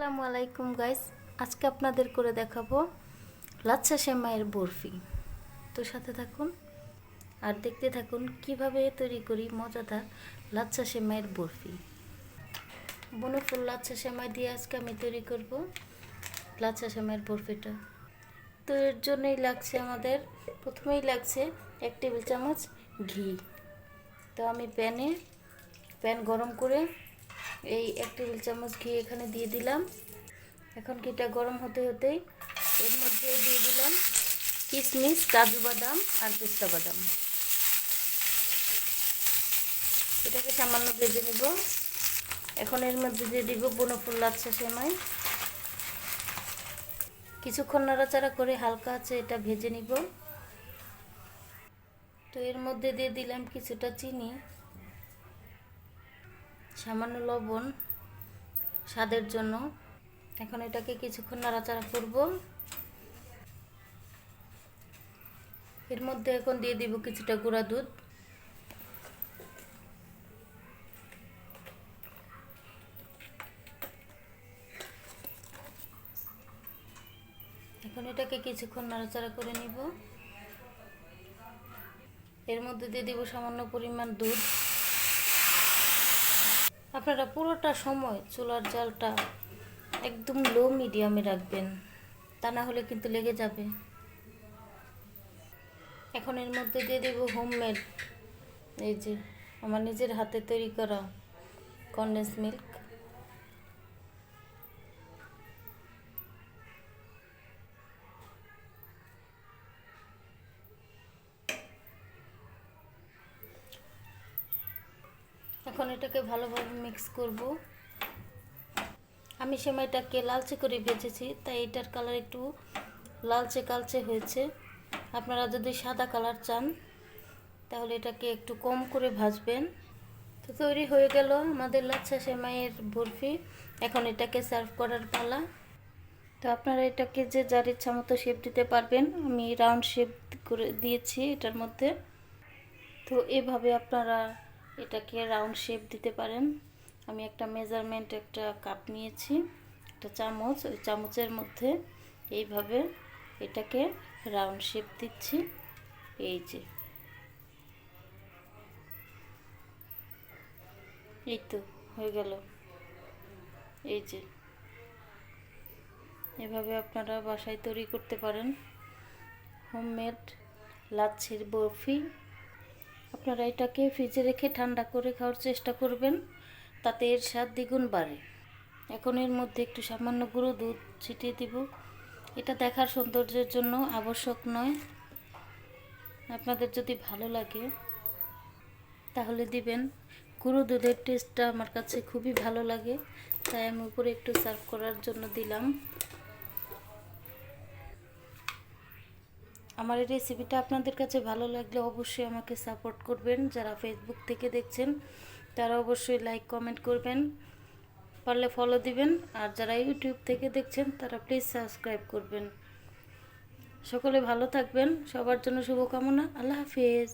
আসসালামু আলাইকুম গাইস, আজকে আপনাদের করে দেখাবো লাচ্ছা সেমাইয়ের বরফি। তো সাথে থাকুন আর দেখতে থাকুন কিভাবে তৈরি করি মজাদার লাচ্ছা সেমাইয়ের বরফি। বনফুল লাচ্ছা সেমাই দিয়ে আজকে আমি তৈরি করব লাচ্ছা সেমাইয়ের বরফিটা। তো এর জন্যই লাগছে আমাদের প্রথমেই লাগছে 1 টেবিল চামচ ঘি। তো আমি প্যান গরম করে এই 1 টেবিল চামচ ঘি এখানে দিয়ে দিলাম। এখন ঘিটা গরম হতে হতেই এর মধ্যে দিয়ে দিলাম কিশমিশ, কাজু বাদাম আর পেস্তা বাদাম। এটাকে সামান্য ভেজে নিব। এখন এর মধ্যে দিয়ে দিব বনফুল লাচ্ছা সেমাই। কিছুক্ষণ নাড়াচাড়া করে হালকা আছে এটা ভেজে নিব। তো এর মধ্যে দিয়ে দিলাম কিছুটা চিনি, সামান্য লবণ স্বাদের জন্য। এখন এটাকে কিছুক্ষণ নাড়াচাড়া করব। এর মধ্যে এখন দিয়ে দিব কিছুটা গুঁড়া দুধ। এখন এটাকে কিছুক্ষণ নাড়াচাড়া করে নিব। এর মধ্যে দিয়ে দিব সামান্য পরিমাণ দুধ। আপনারা পুরোটা সময় চুলার জালটা একদম লো মিডিয়ামে রাখবেন, তা না হলে কিন্তু লেগে যাবে। এখন এর মধ্যে দিয়ে দেব হোমমেড, এই যে আমার নিজের হাতে তৈরি করা কনডেন্স মিল্ক। এখন এটাকে ভালোভাবে মিক্স করব। আমি সেমাইটাকে লালচে করে ভেজেছি, তাই এটার কালার একটু লালচে কালচে হয়েছে। আপনারা যদি সাদা কালার চান তাহলে এটাকে একটু কম করে ভাজবেন। তো তৈরি হয়ে গেল আমাদের লাচ্ছা সেমাইয়ের বরফি। এখন এটাকে সার্ভ করার পালা। তো আপনারা এটাকে যে যার ইচ্ছা মতো শেপ দিতে পারবেন। আমি রাউন্ড শেপ করে দিয়েছি এটার মধ্যে। তো এভাবে আপনারা এটাকে রাউন্ড শেপ দিতে পারেন। আমি একটা মেজারমেন্ট একটা কাপ নিয়েছি, একটা চামচ, ওই চামচের মধ্যে এইভাবে এটাকে রাউন্ড শেপ দিচ্ছি। এই যে, এই তো হয়ে গেল। এই যে এভাবে আপনারা বাসায় তৈরি করতে পারেন হোমমেড লাচ্ছির বরফি। আপনারা এটাকে ফ্রিজে রেখে ঠান্ডা করে খাওয়ার চেষ্টা করবেন, তাতে এর স্বাদ দ্বিগুণ বাড়ে। এখন এর মধ্যে একটু সামান্য গুঁড়ো দুধ ছিটিয়ে দিব। এটা দেখার সৌন্দর্যের জন্য, আবশ্যক নয়। আপনাদের যদি ভালো লাগে তাহলে দিবেন। গুঁড়ো দুধের টেস্টটা আমার কাছে খুবই ভালো লাগে, তাই আমি উপরে একটু সার্ভ করার জন্য দিলাম। আমার এই রেসিপিটা আপনাদের কাছে ভালো লাগলে অবশ্যই আমাকে সাপোর্ট করবেন। যারা ফেসবুক থেকে দেখছেন তারা অবশ্যই লাইক কমেন্ট করবেন, পারলে ফলো দিবেন। আর যারা ইউটিউব থেকে দেখছেন তারা প্লিজ সাবস্ক্রাইব করবেন। সকলে ভালো থাকবেন, সবার জন্য শুভকামনা। আল্লাহ হাফেজ।